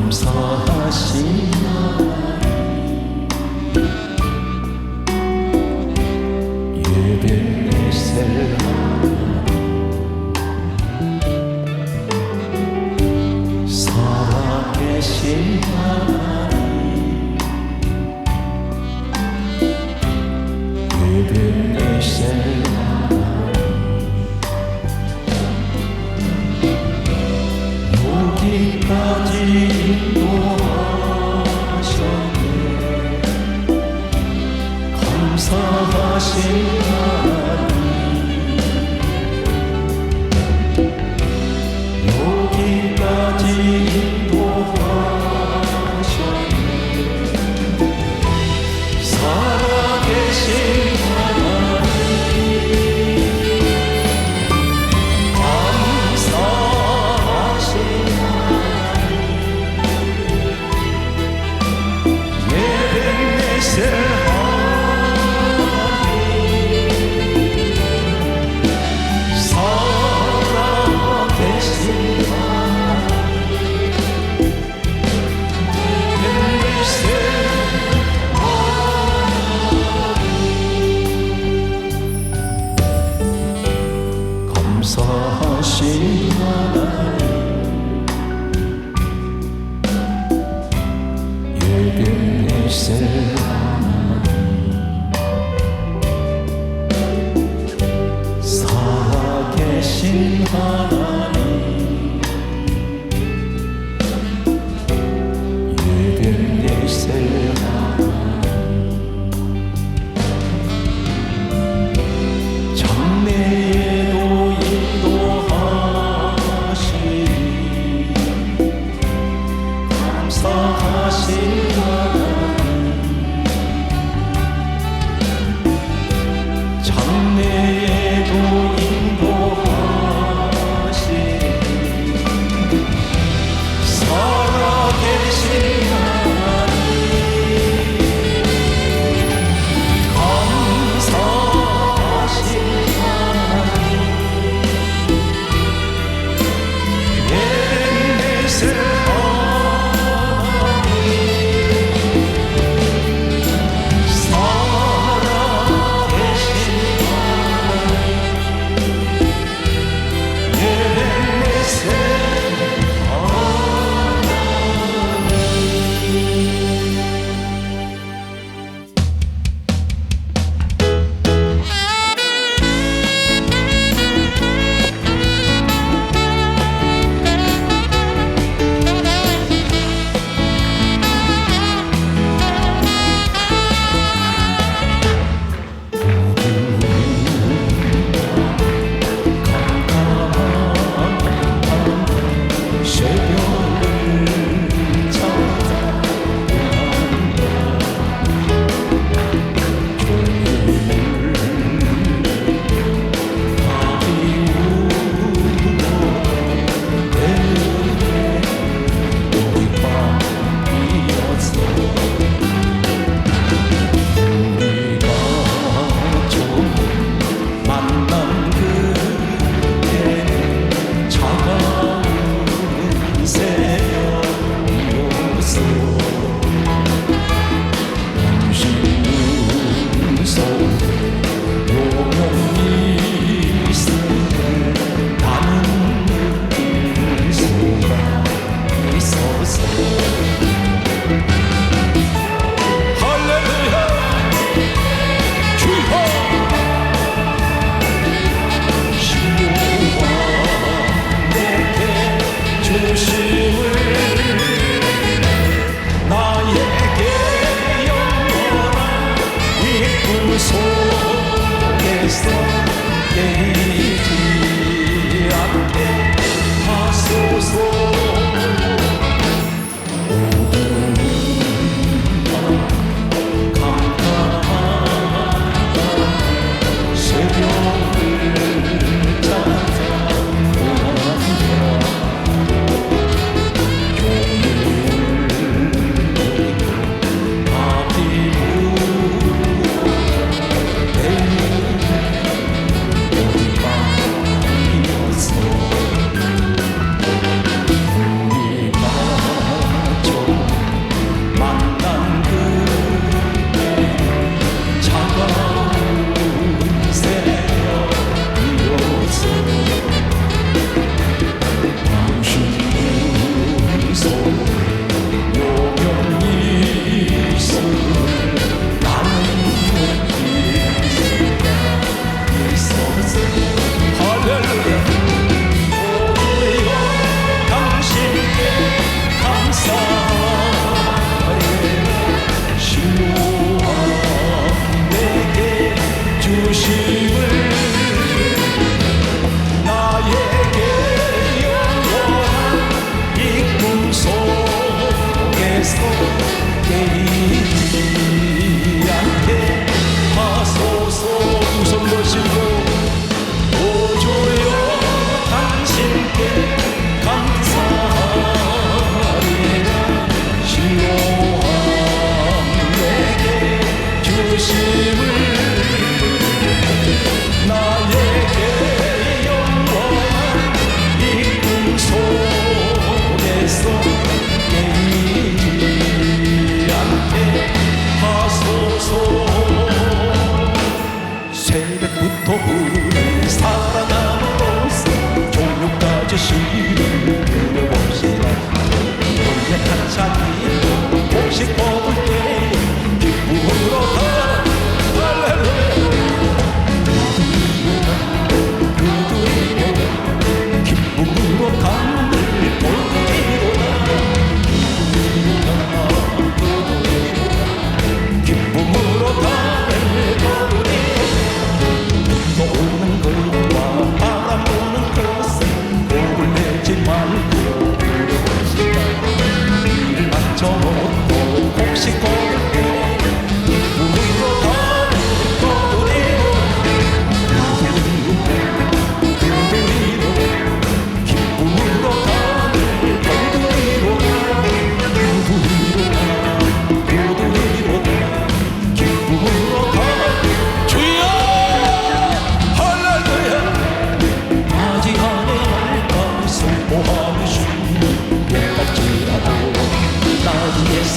감사하신 예배셀 살아계신 하나님 예배셀 여기까지 인도하셨네 감사하신 하나님 여기까지 인도하셨네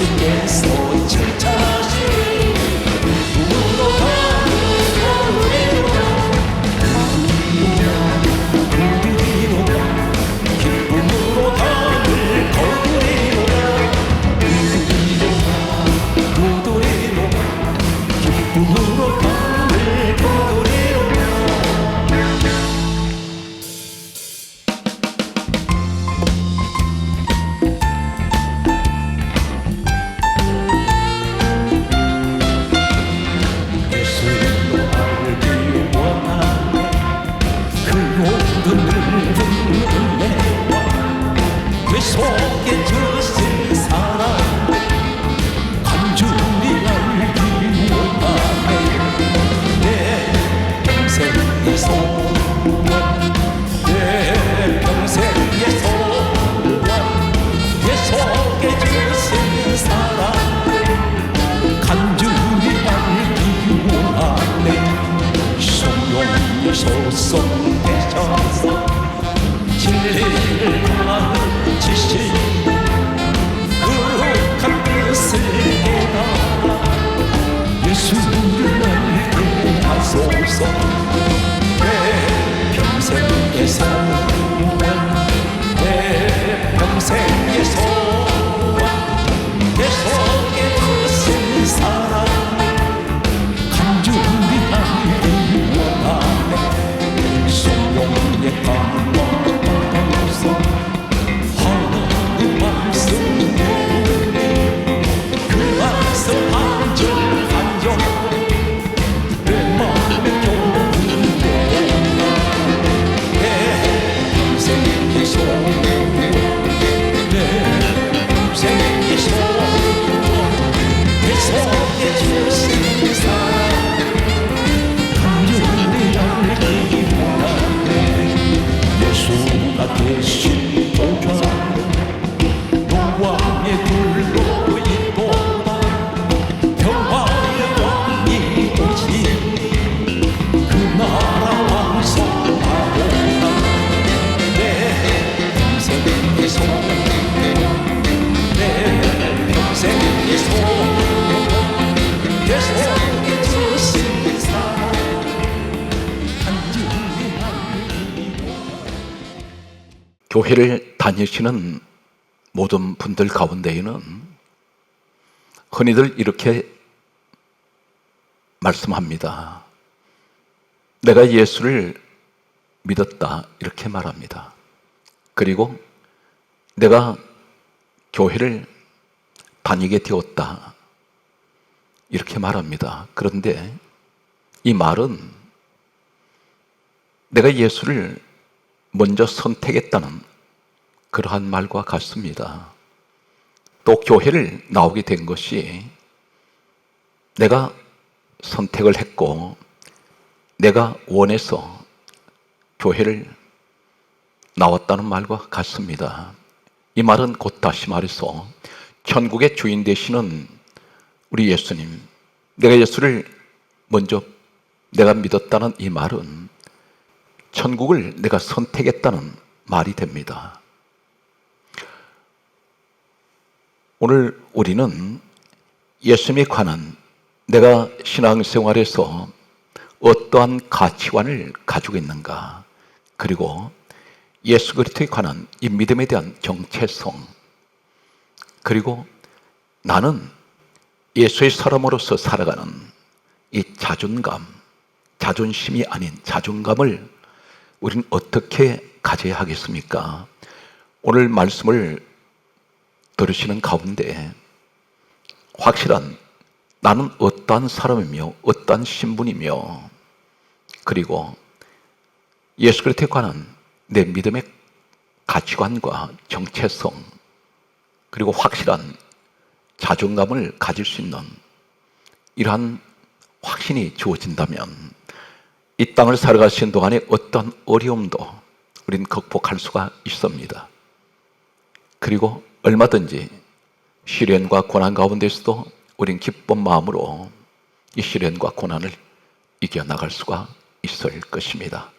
예수께서 칭찬하시니 기쁨으로 가는 거리로다 구두리로다 기쁨으로 가는 거리로다 구두리로다 기쁨으로 가는 거리로다 예수님도 알기 원하네 그 모든 은혜와 그 속에 주신 사랑 간절히 알기 원하네 내 평생의 소원 내 평생의 소원 내 속에 주신 사랑 간절히 알기 원하네 성령이 소송되셔서 진리를 가르치시 거룩한 뜻을 깨달아 예수를 알게 하소서 내 평생의 소원 내 평생의 소원 내 속에 주신 사랑 간절히 알기 원하네 성령의 강화 받아서 하나님 말씀 배우니 그 말씀 한절 한절 내 마음에 교훈되어 내 평생의 소원 내 평생의 소원 내 속에 주신 사랑 간절히 알기 원하네 예수가 계신 도전 노왕의 굴로 있도다 평화의 왕이 오시니 그 나라 왕성하도다 내 평생의 소원 내 평생의 소원 내 속에 주신 사랑 간절히 알기 교회를 다니시는 모든 분들 가운데에는 흔히들 이렇게 말씀합니다. 내가 예수를 믿었다 이렇게 말합니다. 그리고 내가 교회를 다니게 되었다 이렇게 말합니다. 그런데 이 말은 내가 예수를 먼저 선택했다는 그러한 말과 같습니다. 또 교회를 나오게 된 것이 내가 선택을 했고 내가 원해서 교회를 나왔다는 말과 같습니다. 이 말은 곧 다시 말해서 천국의 주인 되시는 우리 예수님, 내가 예수를 먼저 내가 믿었다는 이 말은 천국을 내가 선택했다는 말이 됩니다. 오늘 우리는 예수님에 관한 내가 신앙생활에서 어떠한 가치관을 가지고 있는가, 그리고 예수 그리스도에 관한 이 믿음에 대한 정체성, 그리고 나는 예수의 사람으로서 살아가는 이 자존감, 자존심이 아닌 자존감을 우리는 어떻게 가져야 하겠습니까? 오늘 말씀을 들으시는 가운데 확실한 나는 어떠한 사람이며 어떠한 신분이며 그리고 예수 그리스도에 관한 내 믿음의 가치관과 정체성 그리고 확실한 자존감을 가질 수 있는 이러한 확신이 주어진다면 이 땅을 살아가시는 동안에 어떤 어려움도 우리는 극복할 수가 있습니다. 그리고 얼마든지 시련과 고난 가운데서도 우린 기쁜 마음으로 이 시련과 고난을 이겨나갈 수가 있을 것입니다.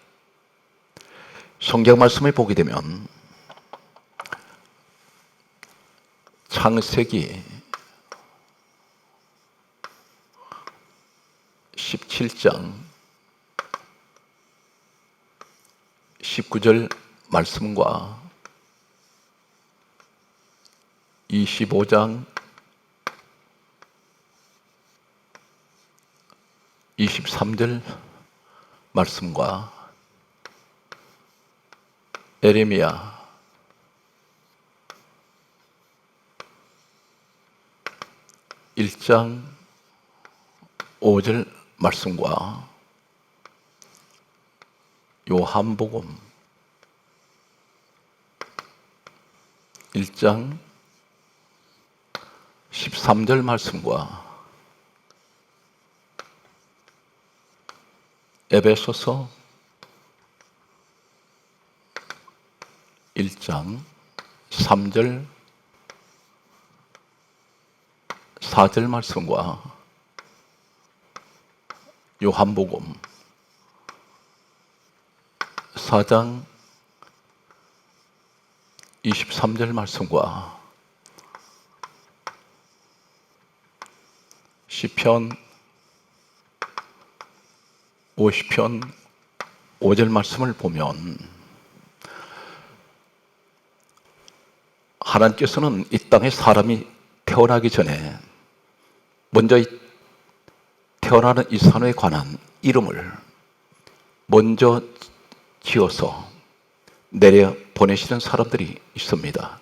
성경 말씀을 보게 되면 창세기 17장 19절 말씀과 25장 23절 말씀과 에레미야 1장 5절 말씀과 요한복음 1장 13절 말씀과 에베소서 1장 3절 4절 말씀과 요한복음 4장 23절 말씀과 시편 50편 5절 말씀을 보면 하나님께서는 이 땅에 사람이 태어나기 전에 먼저 태어나는 이 산호에 관한 이름을 먼저 지어서 내려 보내시는 사람들이 있습니다.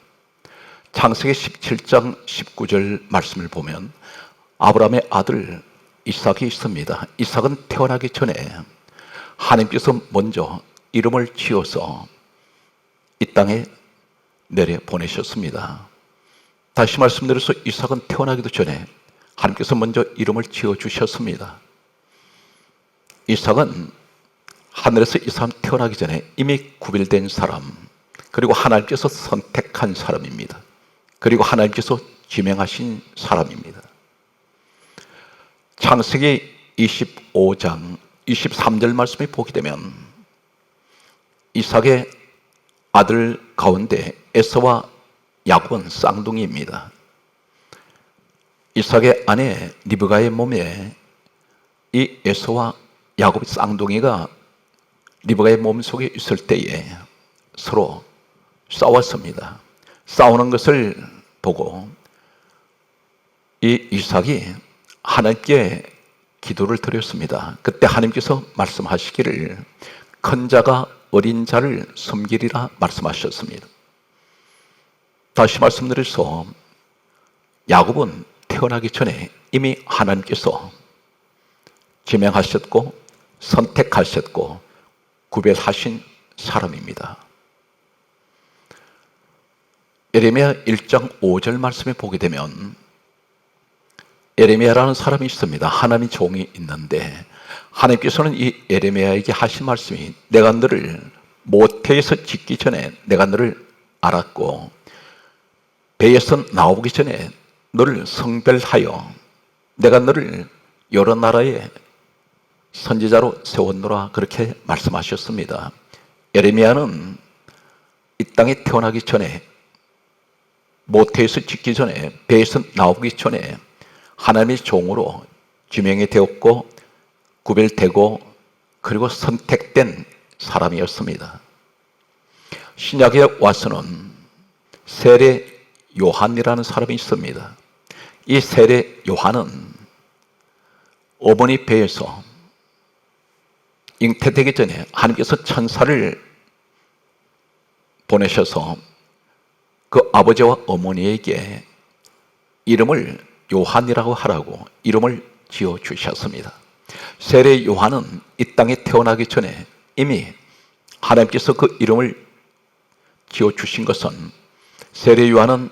창세기 17장 19절 말씀을 보면 아브라함의 아들 이삭이 있습니다. 이삭은 태어나기 전에 하나님께서 먼저 이름을 지어서 이 땅에 내려 보내셨습니다. 다시 말씀드려서 이삭은 태어나기도 전에 하나님께서 먼저 이름을 지어주셨습니다. 이삭은 하늘에서 이 사람 태어나기 전에 이미 구별된 사람, 그리고 하나님께서 선택한 사람입니다. 그리고 하나님께서 지명하신 사람입니다. 창세기 25장 23절 말씀에 보게 되면 이삭의 아들 가운데 에서와 야곱은 쌍둥이입니다. 이삭의 아내 리브가의 몸에 이 에서와 야곱의 쌍둥이가 리브가의 몸속에 있을 때에 서로 싸웠습니다. 싸우는 것을 보고 이 이삭이 하나님께 기도를 드렸습니다. 그때 하나님께서 말씀하시기를 큰 자가 어린 자를 섬기리라 말씀하셨습니다. 다시 말씀드려서 야곱은 태어나기 전에 이미 하나님께서 지명하셨고 선택하셨고 구별하신 사람입니다. 에레미야 1장 5절 말씀에 보게 되면 에레미야라는 사람이 있습니다. 하나님의 종이 있는데 하나님께서는 이 에레미야에게 하신 말씀이 내가 너를 모태에서 짓기 전에 내가 너를 알았고 배에서 나오기 전에 너를 성별하여 내가 너를 여러 나라의 선지자로 세웠노라 그렇게 말씀하셨습니다. 에레미야는 이 땅에 태어나기 전에 모태에서 짓기 전에 배에서 나오기 전에 하나님의 종으로 지명이 되었고 구별되고 그리고 선택된 사람이었습니다. 신약에 와서는 세례 요한이라는 사람이 있습니다. 이 세례 요한은 어머니 배에서 잉태되기 전에 하나님께서 천사를 보내셔서 그 아버지와 어머니에게 이름을 요한이라고 하라고 이름을 지어주셨습니다. 세례 요한은 이 땅에 태어나기 전에 이미 하나님께서 그 이름을 지어주신 것은 세례 요한은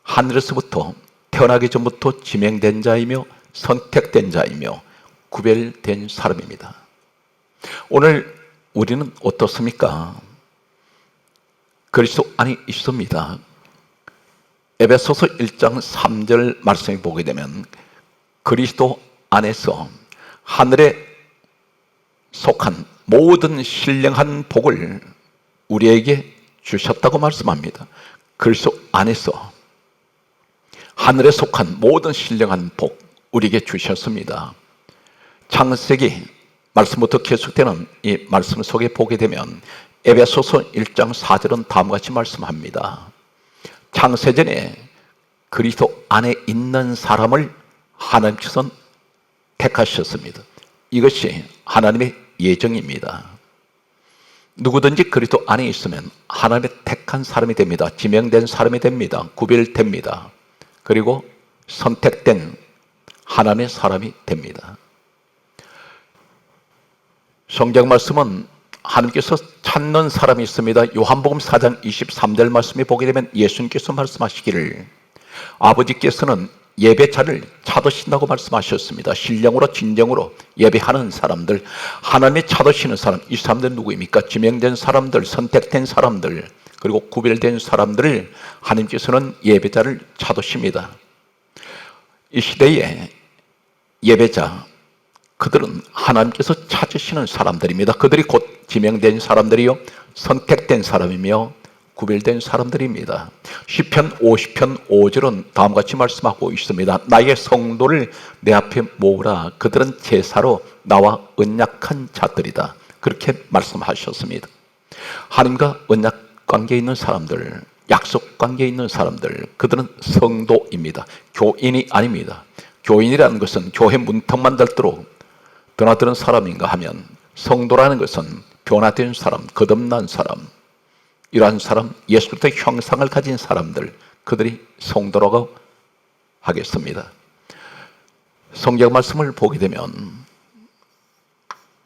하늘에서부터 태어나기 전부터 지명된 자이며 선택된 자이며 구별된 사람입니다. 오늘 우리는 어떻습니까? 그리스도 안에 있습니다. 에베소서 1장 3절 말씀을 보게 되면 그리스도 안에서 하늘에 속한 모든 신령한 복을 우리에게 주셨다고 말씀합니다. 그리스도 안에서 하늘에 속한 모든 신령한 복 우리에게 주셨습니다. 창세기 말씀부터 계속되는 이 말씀 속에 보게 되면 에베소서 1장 4절은 다음과 같이 말씀합니다. 창세전에 그리스도 안에 있는 사람을 하나님께서는 택하셨습니다. 이것이 하나님의 예정입니다. 누구든지 그리스도 안에 있으면 하나님의 택한 사람이 됩니다. 지명된 사람이 됩니다. 구별됩니다. 그리고 선택된 하나님의 사람이 됩니다. 성경 말씀은 하나님께서 찾는 사람이 있습니다. 요한복음 4장 23절 말씀에 보게 되면 예수님께서 말씀하시기를 아버지께서는 예배자를 찾으신다고 말씀하셨습니다. 신령으로 진정으로 예배하는 사람들, 하나님이 찾으시는 사람, 이 사람들은 누구입니까? 지명된 사람들, 선택된 사람들, 그리고 구별된 사람들을 하나님께서는 예배자를 찾으십니다. 이 시대에 예배자, 그들은 하나님께서 찾으시는 사람들입니다. 그들이 곧 지명된 사람들이요, 선택된 사람이며 구별된 사람들입니다. 시편 50편 5절은 다음과 같이 말씀하고 있습니다. 나의 성도를 내 앞에 모으라. 그들은 제사로 나와 언약한 자들이다. 그렇게 말씀하셨습니다. 하나님과 언약 관계에 있는 사람들, 약속 관계에 있는 사람들, 그들은 성도입니다. 교인이 아닙니다. 교인이라는 것은 교회 문턱만 닳도록 드나드는 사람인가 하면, 성도라는 것은 변화된 사람, 거듭난 사람, 이러한 사람, 예수 그리스도의 형상을 가진 사람들, 그들이 성도라고 하겠습니다. 성경 말씀을 보게 되면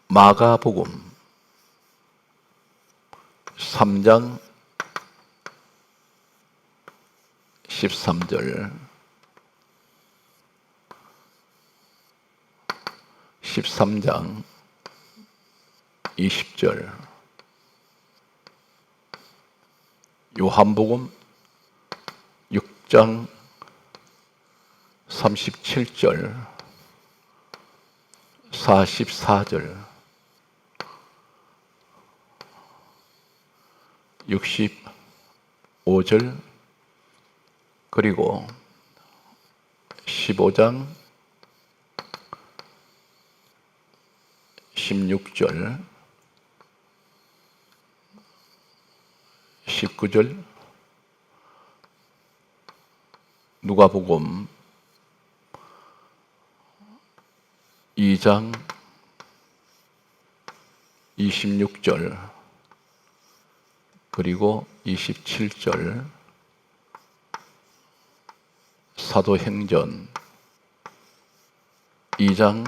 마가복음 3장 13절 13장 20절 요한복음 6장 37절 44절 65절 그리고 15장 16절 19절 누가복음 2장 26절 그리고 27절 사도행전 2장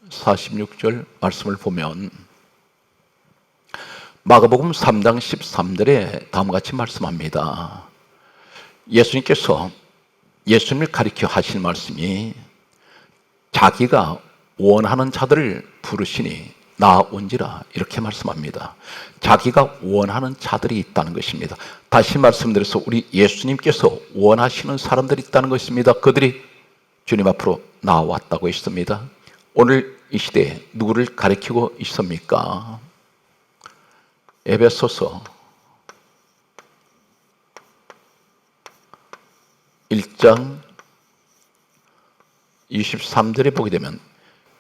46절 말씀을 보면 마가복음 3장 13절에 다음과 같이 말씀합니다. 예수님께서 예수님을 가리켜 하실 말씀이 자기가 원하는 자들을 부르시니 나온지라 이렇게 말씀합니다. 자기가 원하는 자들이 있다는 것입니다. 다시 말씀드려서 우리 예수님께서 원하시는 사람들이 있다는 것입니다. 그들이 주님 앞으로 나왔다고 했습니다. 오늘 이 시대에 누구를 가리키고 있습니까? 에베소서 1장 23절에 보게 되면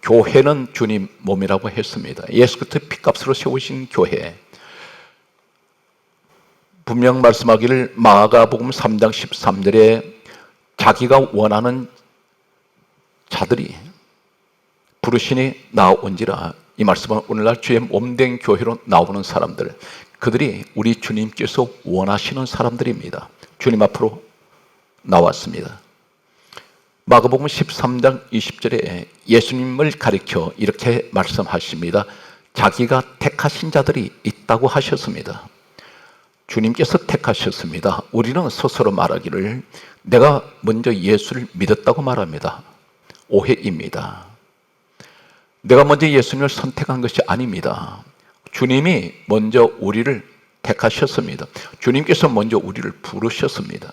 교회는 주님 몸이라고 했습니다. 예수 그리스도의 피값으로 세우신 교회, 분명 말씀하기를 마가복음 3장 13절에 자기가 원하는 자들이 부르시니 나온지라. 이 말씀은 오늘날 주의 몸된 교회로 나오는 사람들, 그들이 우리 주님께서 원하시는 사람들입니다. 주님 앞으로 나왔습니다. 마가복음 13장 20절에 예수님을 가리켜 이렇게 말씀하십니다. 자기가 택하신 자들이 있다고 하셨습니다. 주님께서 택하셨습니다. 우리는 스스로 말하기를 내가 먼저 예수를 믿었다고 말합니다. 오해입니다. 내가 먼저 예수님을 선택한 것이 아닙니다. 주님이 먼저 우리를 택하셨습니다. 주님께서 먼저 우리를 부르셨습니다.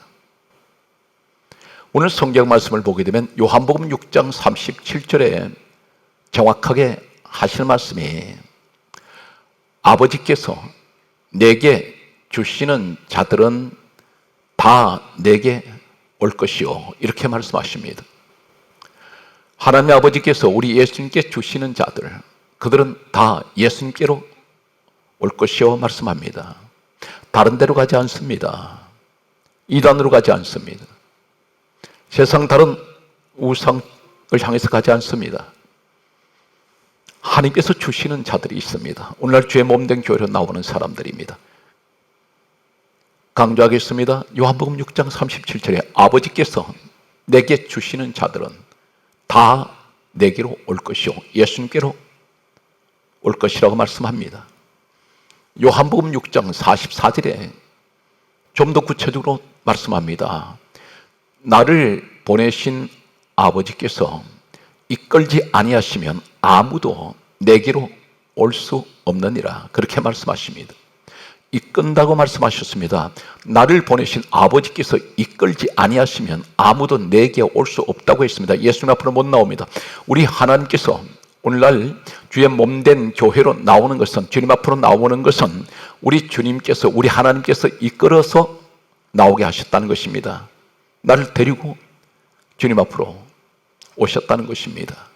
오늘 성경 말씀을 보게 되면 요한복음 6장 37절에 정확하게 하실 말씀이 아버지께서 내게 주시는 자들은 다 내게 올 것이요 이렇게 말씀하십니다. 하나님 아버지께서 우리 예수님께 주시는 자들, 그들은 다 예수님께로 올 것이요 말씀합니다. 다른 데로 가지 않습니다. 이단으로 가지 않습니다. 세상 다른 우상을 향해서 가지 않습니다. 하나님께서 주시는 자들이 있습니다. 오늘날 주의 몸된 교회로 나오는 사람들입니다. 강조하겠습니다. 요한복음 6장 37절에 아버지께서 내게 주시는 자들은 다 내게로 올 것이요 예수님께로 올 것이라고 말씀합니다. 요한복음 6장 44절에 좀 더 구체적으로 말씀합니다. 나를 보내신 아버지께서 이끌지 아니하시면 아무도 내게로 올 수 없느니라, 그렇게 말씀하십니다. 이끈다고 말씀하셨습니다. 나를 보내신 아버지께서 이끌지 아니하시면 아무도 내게 올 수 없다고 했습니다. 예수님 앞으로 못 나옵니다. 우리 하나님께서 오늘날 주의 몸된 교회로 나오는 것은, 주님 앞으로 나오는 것은 우리 주님께서, 우리 하나님께서 이끌어서 나오게 하셨다는 것입니다. 나를 데리고 주님 앞으로 오셨다는 것입니다.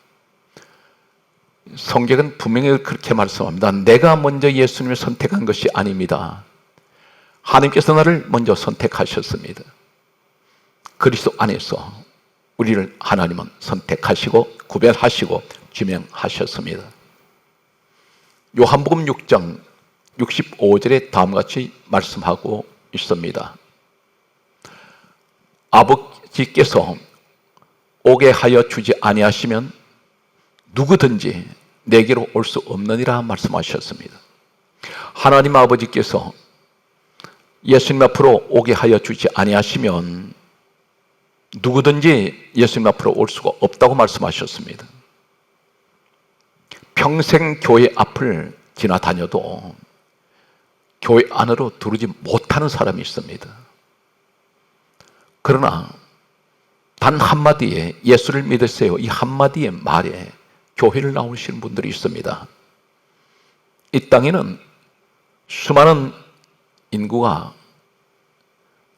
성경은 분명히 그렇게 말씀합니다. 내가 먼저 예수님을 선택한 것이 아닙니다. 하나님께서 나를 먼저 선택하셨습니다. 그리스도 안에서 우리를 하나님은 선택하시고 구별하시고 지명하셨습니다. 요한복음 6장 65절에 다음과 같이 말씀하고 있습니다. 아버지께서 오게 하여 주지 아니하시면 누구든지 내게로 올 수 없느니라 말씀하셨습니다. 하나님 아버지께서 예수님 앞으로 오게 하여 주지 아니하시면 누구든지 예수님 앞으로 올 수가 없다고 말씀하셨습니다. 평생 교회 앞을 지나다녀도 교회 안으로 들어오지 못하는 사람이 있습니다. 그러나 단 한마디에 예수를 믿으세요, 이 한마디의 말에 교회를 나오시는 분들이 있습니다. 이 땅에는 수많은 인구가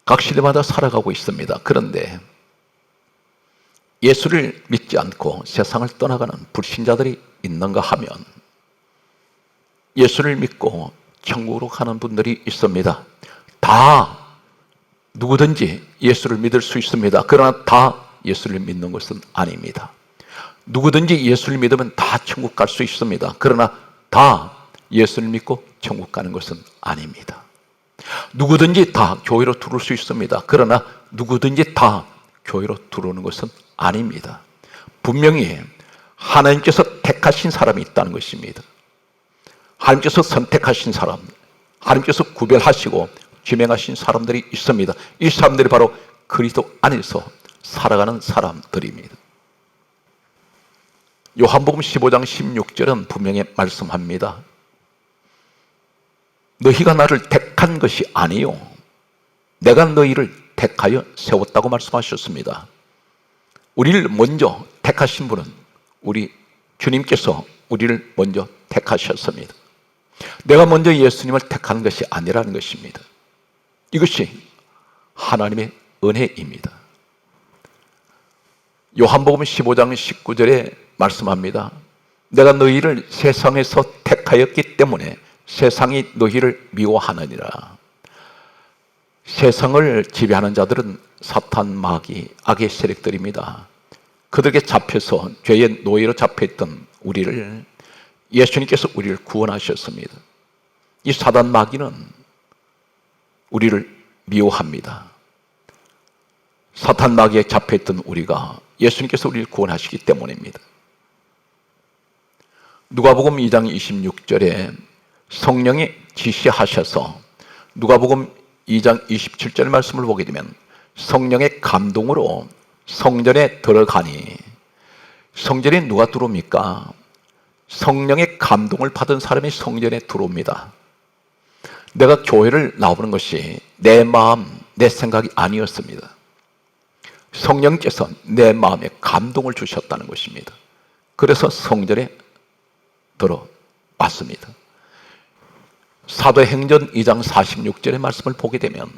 각 시대마다 살아가고 있습니다. 그런데 예수를 믿지 않고 세상을 떠나가는 불신자들이 있는가 하면 예수를 믿고 천국으로 가는 분들이 있습니다. 다 누구든지 예수를 믿을 수 있습니다. 그러나 다 예수를 믿는 것은 아닙니다. 누구든지 예수를 믿으면 다 천국 갈 수 있습니다. 그러나 다 예수를 믿고 천국 가는 것은 아닙니다. 누구든지 다 교회로 들어올 수 있습니다. 그러나 누구든지 다 교회로 들어오는 것은 아닙니다. 분명히 하나님께서 택하신 사람이 있다는 것입니다. 하나님께서 선택하신 사람, 하나님께서 구별하시고 지명하신 사람들이 있습니다. 이 사람들이 바로 그리스도 안에서 살아가는 사람들입니다. 요한복음 15장 16절은 분명히 말씀합니다. 너희가 나를 택한 것이 아니요 내가 너희를 택하여 세웠다고 말씀하셨습니다. 우리를 먼저 택하신 분은 우리 주님께서 우리를 먼저 택하셨습니다. 내가 먼저 예수님을 택하는 것이 아니라는 것입니다. 이것이 하나님의 은혜입니다. 요한복음 15장 19절에 말씀합니다. 내가 너희를 세상에서 택하였기 때문에 세상이 너희를 미워하느니라. 세상을 지배하는 자들은 사탄, 마귀, 악의 세력들입니다. 그들에게 잡혀서 죄의 노예로 잡혀있던 우리를 예수님께서 우리를 구원하셨습니다. 이 사단 마귀는 우리를 미워합니다. 사탄 마귀에 잡혀있던 우리가 예수님께서 우리를 구원하시기 때문입니다. 누가복음 2장 26절에 성령이 지시하셔서 누가복음 2장 27절 말씀을 보게 되면 성령의 감동으로 성전에 들어가니, 성전에 누가 들어옵니까? 성령의 감동을 받은 사람이 성전에 들어옵니다. 내가 교회를 나오는 것이 내 마음, 내 생각이 아니었습니다. 성령께서 내 마음에 감동을 주셨다는 것입니다. 그래서 성전에 들어왔습니다. 사도행전 2장 46절의 말씀을 보게 되면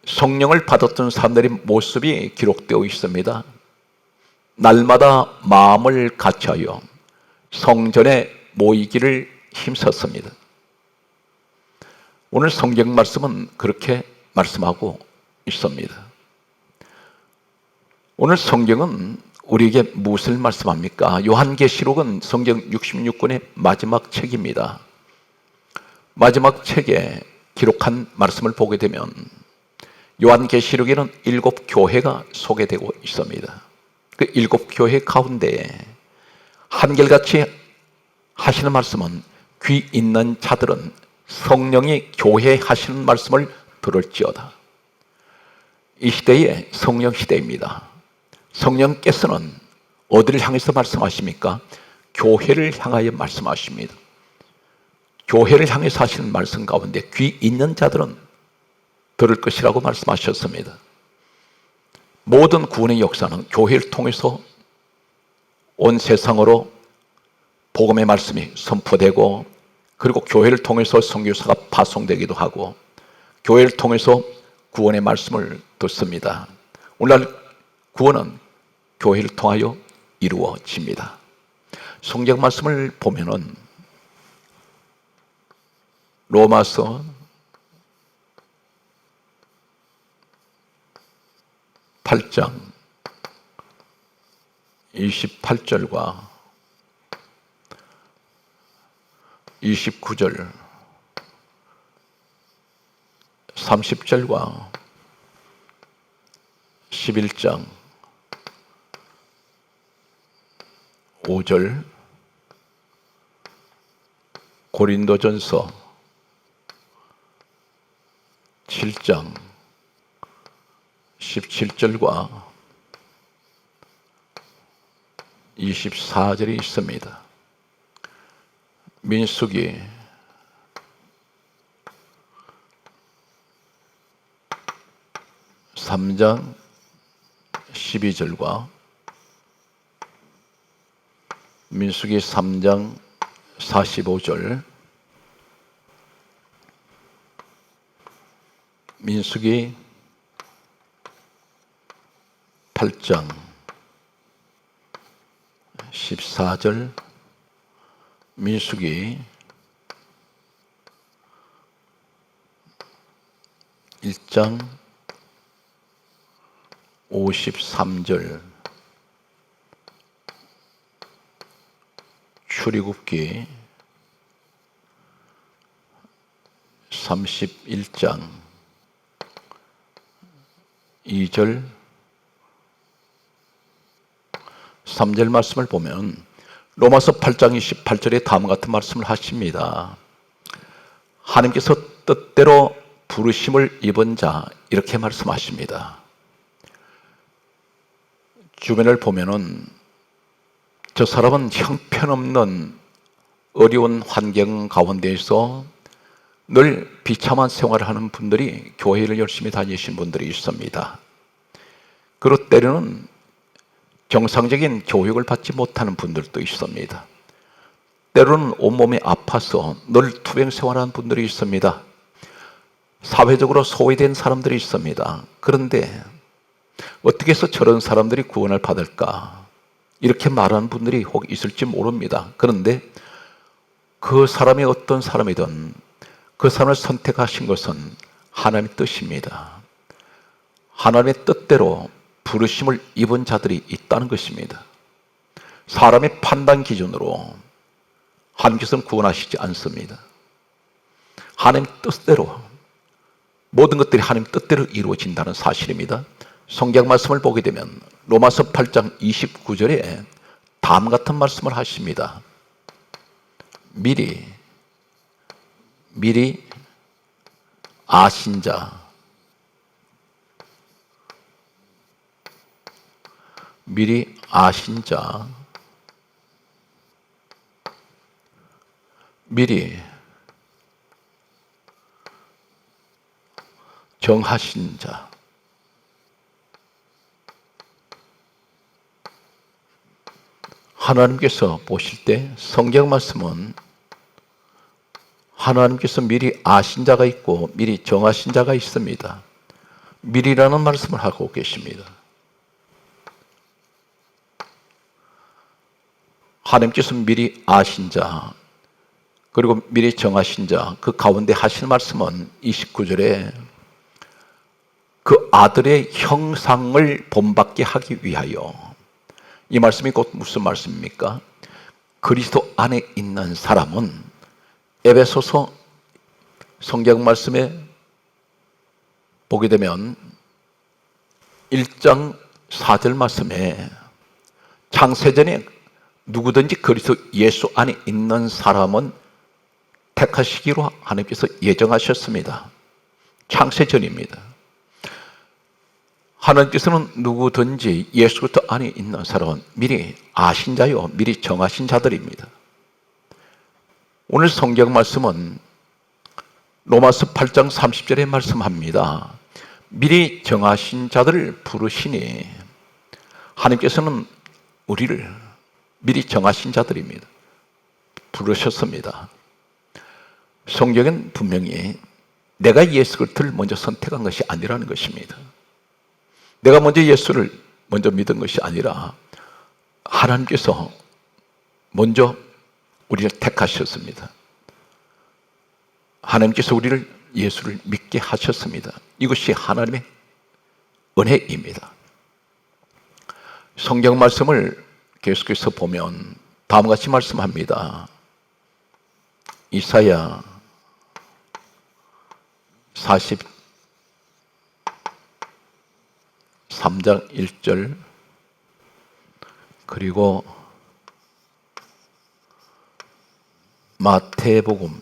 성령을 받았던 사람들의 모습이 기록되어 있습니다. 날마다 마음을 같이하여 성전에 모이기를 힘썼습니다. 오늘 성경 말씀은 그렇게 말씀하고 있습니다. 오늘 성경은 우리에게 무엇을 말씀합니까? 요한계시록은 성경 66권의 마지막 책입니다. 마지막 책에 기록한 말씀을 보게 되면 요한계시록에는 7 교회가 소개되고 있습니다. 그 7 교회 가운데 한결같이 하시는 말씀은 귀 있는 자들은 성령이 교회에 하시는 말씀을 들을지어다. 이 시대에 성령 시대입니다. 성령께서는 어디를 향해서 말씀하십니까? 교회를 향하여 말씀하십니다. 교회를 향해서 하시는 말씀 가운데 귀 있는 자들은 들을 것이라고 말씀하셨습니다. 모든 구원의 역사는 교회를 통해서 온 세상으로 복음의 말씀이 선포되고, 그리고 교회를 통해서 선교사가 파송되기도 하고, 교회를 통해서 구원의 말씀을 듣습니다. 오늘날 구원은 교회를 통하여 이루어집니다. 성경 말씀을 보면은 로마서 8장 28절과 29절 30절과 11장 5절 고린도전서 7장 17절과 24절이 있습니다. 민수기 3장 12절과 민수기 3장 45절, 민수기 8장 14절, 민수기 1장 53절, 출애굽기 31장 2절 3절 말씀을 보면 로마서 8장 28절에 다음과 같은 말씀을 하십니다. 하나님께서 뜻대로 부르심을 입은 자, 이렇게 말씀하십니다. 주변을 보면은 저 사람은 형편없는 어려운 환경 가운데에서 늘 비참한 생활을 하는 분들이, 교회를 열심히 다니신 분들이 있습니다. 그리고 때로는 정상적인 교육을 받지 못하는 분들도 있습니다. 때로는 온몸이 아파서 늘 투병 생활하는 분들이 있습니다. 사회적으로 소외된 사람들이 있습니다. 그런데 어떻게 해서 저런 사람들이 구원을 받을까? 이렇게 말하는 분들이 혹 있을지 모릅니다. 그런데 그 사람이 어떤 사람이든 그 사람을 선택하신 것은 하나님의 뜻입니다. 하나님의 뜻대로 부르심을 입은 자들이 있다는 것입니다. 사람의 판단 기준으로 하나님께서는 구원하시지 않습니다. 하나님 뜻대로 모든 것들이 하나님 뜻대로 이루어진다는 사실입니다. 성경 말씀을 보게 되면 로마서 8장 29절에 다음 같은 말씀을 하십니다. 미리 아신 자, 미리 아신 자, 미리 정하신 자, 하나님께서 보실 때 성경 말씀은 하나님께서 미리 아신 자가 있고 미리 정하신 자가 있습니다. 미리라는 말씀을 하고 계십니다. 하나님께서 미리 아신 자, 그리고 미리 정하신 자, 그 가운데 하실 말씀은 29절에 그 아들의 형상을 본받게 하기 위하여. 이 말씀이 곧 무슨 말씀입니까? 그리스도 안에 있는 사람은 에베소서 성경 말씀에 보게 되면 1장 4절 말씀에 창세전에 누구든지 그리스도 예수 안에 있는 사람은 택하시기로 하나님께서 예정하셨습니다. 창세전입니다. 하나님께서는 누구든지 예수 그리스도 안에 있는 사람은 미리 아신 자요, 미리 정하신 자들입니다. 오늘 성경 말씀은 로마서 8장 30절에 말씀합니다. 미리 정하신 자들을 부르시니, 하나님께서는 우리를 미리 정하신 자들입니다. 부르셨습니다. 성경은 분명히 내가 예수 그리스도를 먼저 선택한 것이 아니라는 것입니다. 내가 먼저 예수를 먼저 믿은 것이 아니라 하나님께서 먼저 우리를 택하셨습니다. 하나님께서 우리를 예수를 믿게 하셨습니다. 이것이 하나님의 은혜입니다. 성경 말씀을 계속해서 보면 다음과 같이 말씀합니다. 이사야 43장 1절, 그리고 마태복음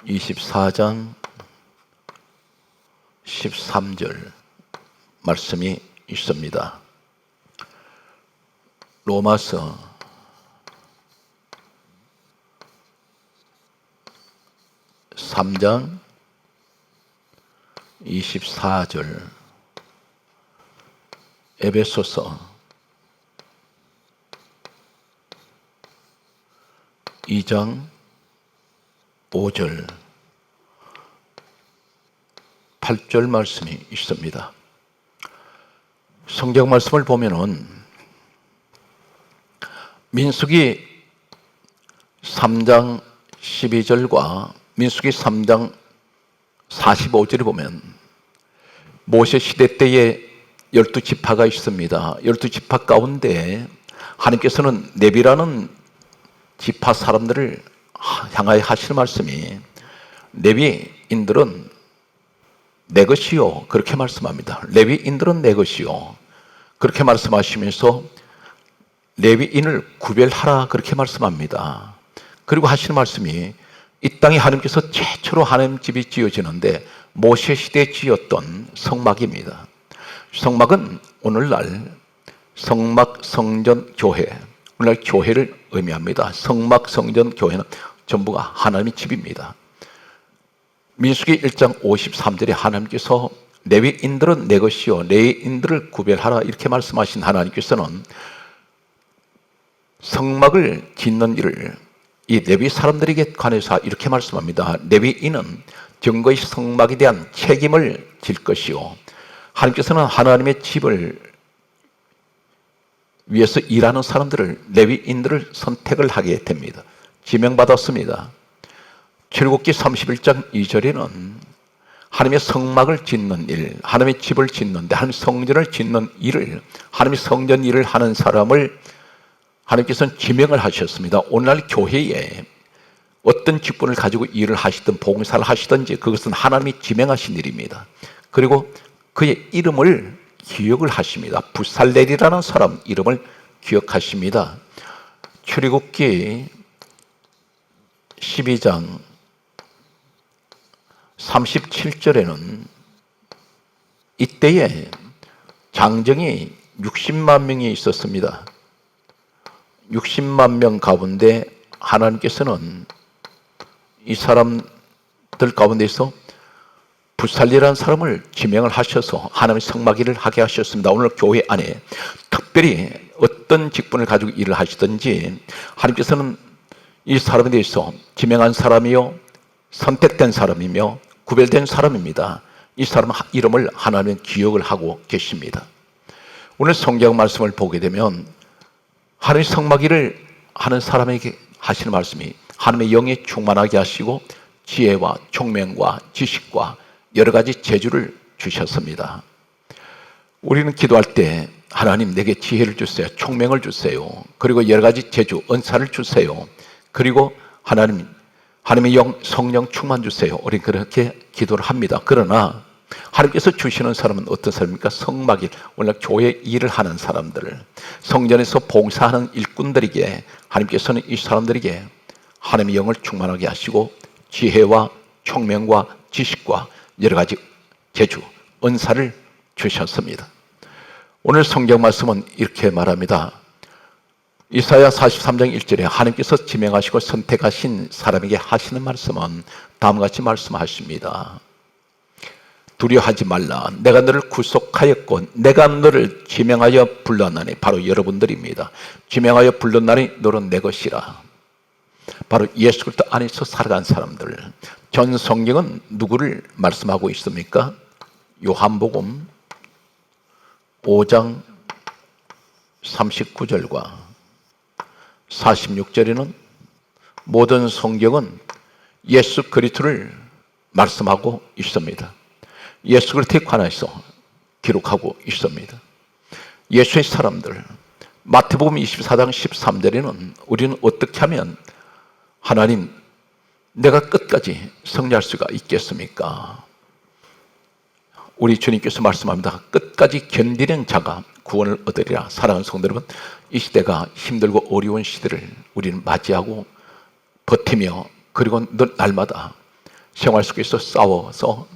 24장 13절 말씀이 있습니다. 로마서 3장 24절, 에베소서 2장 5절, 8절 말씀이 있습니다. 성경 말씀을 보면은 민수기 3장 12절과 민수기 3장 45절에 보면 모세 시대 때에 12지파가 있습니다. 12지파 가운데 하나님께서는 레위라는 지파 사람들을 향하여 하실 말씀이, 레위인들은 내 것이요, 그렇게 말씀합니다. 레위인들은 내 것이요, 그렇게 말씀하시면서 레위인을 구별하라, 그렇게 말씀합니다. 그리고 하실 말씀이, 이 땅에 하나님께서 최초로 하나님 집이 지어지는데 모세 시대에 지었던 성막입니다. 성막은 오늘날 성막, 성전, 교회, 오늘날 교회를 의미합니다. 성막, 성전, 교회는 전부가 하나님의 집입니다. 민수기 1장 53절에 하나님께서 레위인들은 내 것이요, 레위인들을 구별하라, 이렇게 말씀하신 하나님께서는 성막을 짓는 일을 이 레위 사람들에게 관해서 이렇게 말씀합니다. 레위인은 증거의 성막에 대한 책임을 질 것이요, 하나님께서는 하나님의 집을 위해서 일하는 사람들을, 레위인들을 선택을 하게 됩니다. 지명받았습니다. 출애굽기 31장 2절에는 하나님의 성막을 짓는 일, 하나님의 집을 짓는데, 하나님의 성전을 짓는 일을, 하나님의 성전 일을 하는 사람을 하나님께서는 지명을 하셨습니다. 오늘날 교회에 어떤 직분을 가지고 일을 하시든 봉사를 하시든지 그것은 하나님이 지명하신 일입니다. 그리고 그의 이름을 기억을 하십니다. 부살렐이라는 사람 이름을 기억하십니다. 출애굽기 12장 37절에는 이때에 장정이 60만 명이 있었습니다. 60만 명 가운데 하나님께서는 이 사람들 가운데서 부살리라는 사람을 지명을 하셔서 하나님의 성막일을 하게 하셨습니다. 오늘 교회 안에 특별히 어떤 직분을 가지고 일을 하시든지 하나님께서는 이 사람에 대해서 지명한 사람이요, 선택된 사람이며 구별된 사람입니다. 이 사람 이름을 하나님은 기억을 하고 계십니다. 오늘 성경 말씀을 보게 되면 하나님의 성막일을 하는 사람에게 하시는 말씀이 하나님의 영에 충만하게 하시고 지혜와 총명과 지식과 여러 가지 재주를 주셨습니다. 우리는 기도할 때 하나님 내게 지혜를 주세요, 총명을 주세요, 그리고 여러 가지 재주, 은사를 주세요, 그리고 하나님의 영, 성령 충만 주세요. 우리는 그렇게 기도를 합니다. 그러나 하나님께서 주시는 사람은 어떤 사람입니까? 성막일, 원래 교회 일을 하는 사람들, 성전에서 봉사하는 일꾼들에게 하나님께서는 이 사람들에게 하나님의 영을 충만하게 하시고 지혜와 총명과 지식과 여러 가지 재주, 은사를 주셨습니다. 오늘 성경 말씀은 이렇게 말합니다. 이사야 43장 1절에 하나님께서 지명하시고 선택하신 사람에게 하시는 말씀은 다음과 같이 말씀하십니다. 두려워하지 말라. 내가 너를 구속하였고 내가 너를 지명하여 불렀나니, 바로 여러분들입니다. 지명하여 불렀나니 너는 내 것이라. 바로 예수 그리스도 안에서 살아간 사람들. 전 성경은 누구를 말씀하고 있습니까? 요한복음 5장 39절과 46절에는 모든 성경은 예수 그리스도를 말씀하고 있습니다. 예수 그리스도에 관해서 기록하고 있습니다. 예수의 사람들, 마태복음 24장 13절에는 우리는 어떻게 하면 하나님 내가 끝까지 승리할 수가 있겠습니까? 우리 주님께서 말씀합니다. 끝까지 견디는 자가 구원을 얻으리라. 사랑하는 성도 여러분, 이 시대가 힘들고 어려운 시대를 우리는 맞이하고 버티며, 그리고 날마다 생활 속에서 싸워서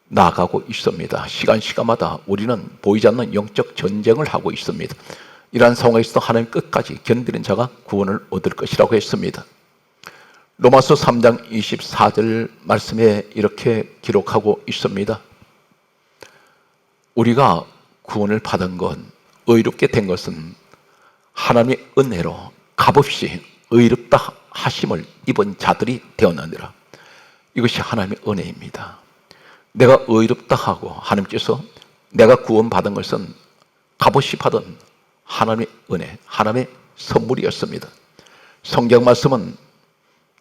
나아가고 있습니다. 시간마다 우리는 보이지 않는 영적 전쟁을 하고 있습니다. 이러한 상황에서도 하나님 끝까지 견디는 자가 구원을 얻을 것이라고 했습니다. 로마서 3장 24절 말씀에 이렇게 기록하고 있습니다. 우리가 구원을 받은 건, 의롭게 된 것은 하나님의 은혜로 값없이 의롭다 하심을 입은 자들이 되었느니라. 이것이 하나님의 은혜입니다. 내가 의롭다 하고 하나님께서 내가 구원받은 것은 값없이 받은 하나님의 은혜, 하나님의 선물이었습니다. 성경 말씀은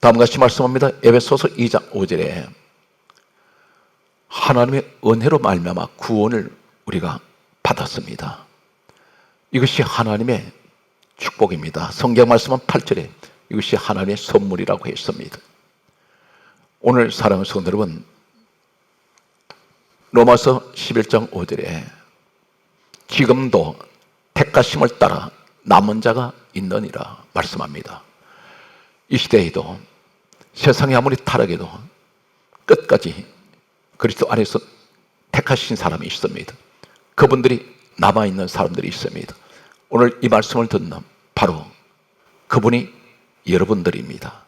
다음과 같이 말씀합니다. 에베소서 2장 5절에 하나님의 은혜로 말미암아 구원을 우리가 받았습니다. 이것이 하나님의 축복입니다. 성경 말씀은 8절에 이것이 하나님의 선물이라고 했습니다. 오늘 사랑하는 성도 여러분, 로마서 11장 5절에 지금도 택하심을 따라 남은 자가 있느니라 말씀합니다. 이 시대에도 세상이 아무리 타락해도 끝까지 그리스도 안에서 택하신 사람이 있습니다. 그분들이 남아있는 사람들이 있습니다. 오늘 이 말씀을 듣는 바로 그분이 여러분들입니다.